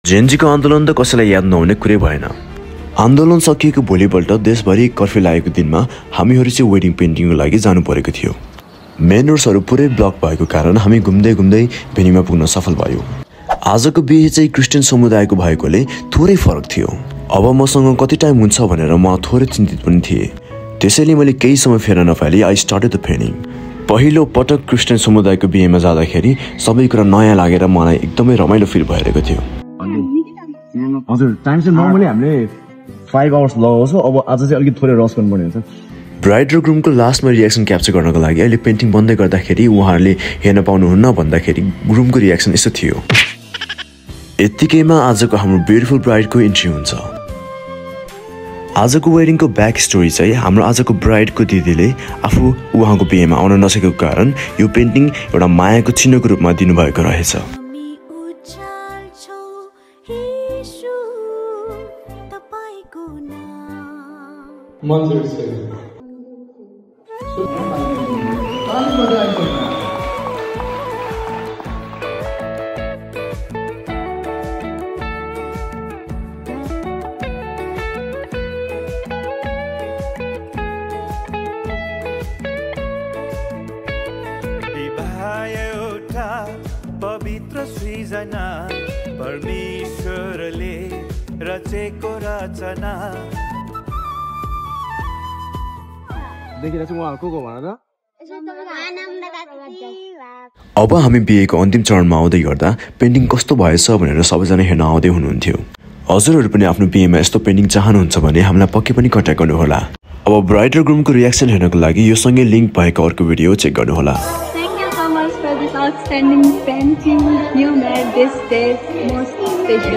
जेनजीको आन्दोलन त कसैलाई याद नहुने कुरै भएन। आन्दोलन सकिएको भोलिपल्ट देशभरि कर्फ्यू लागेको दिनमा हामीहरू चाहिँ वेडिङ पेन्टिङको लागि जानु परेको थियो। मेन रोड्सहरू पुरै ब्लक भएको कारण हामी घुम्दै घुम्दै भेन्यूमा पुग्न सफल भयो। आजको बिहे चाहिँ क्रिस्चियन समुदायको भएकोले थोरै फरक थियो। अब मसँग कति टाइम हुन्छ भनेर म थोरै चिन्तित पनि थिएँ। त्यसैले मैले केही समय फेर नफाली आई स्टार्टेड द प्लानिङ। पहिलो पटक क्रिस्चियन समुदायको बिहेमा जाँदाखेरि सबै कुरा नयाँ लागेर मलाई एकदमै रमाइलो फिल भइरहेको थियो। हजुर, टाइम चाहिँ नर्मली हामीले 5 आवर्स लगाउँछ, अब आज चाहिँ अलिकति थोरै रस गर्नुपर्ने हुन्छ। ब्राइड र ग्रुमको लास्टमा रियाक्सन क्याप्चर गर्नको लागि अहिले पेन्टिङ बन्दै गर्दाखेरि उहाँहरूले हेर्न पाउनुहुन्न भन्दाखेरि ग्रुमको रियाक्सन यस्तो थियो। यत्तिकैमा आजको हाम्रो ब्युटिफुल ब्राइडको इन्ट्री हुन्छ। आजको वेडिङको ब्याक स्टोरी चाहिँ हाम्रो आजको ब्राइडको दिदीले आफू उहाँको बिहेमा आउन नसकेको कारण यो पेन्टिङ एउटा मायाको चिन्हको रूपमा दिनुभएको रहेछ। पवित्र सृजना परमेश्वरले रचेको रचना। अब हामी बिहेको अन्तिम चरणमा आउँदै गर्दा पेन्टिङ कस्तो भएछ भनेर सबैजना हेर्न आउँदै हुनुहुन्थ्यो। हजुरहरू पनि आफ्नो बिहेमा यस्तो पेन्टिङ चाहनुहुन्छ भने हामीलाई पक्कै पनि कन्ट्याक्ट गर्नुहोला। अब ब्राइड र ग्रुमको रियाक्सन हेर्नको लागि यो सँगै लिङ्क भएको अर्को भिडियो चेक गर्नुहोला। Outstanding painting, you made this day most special.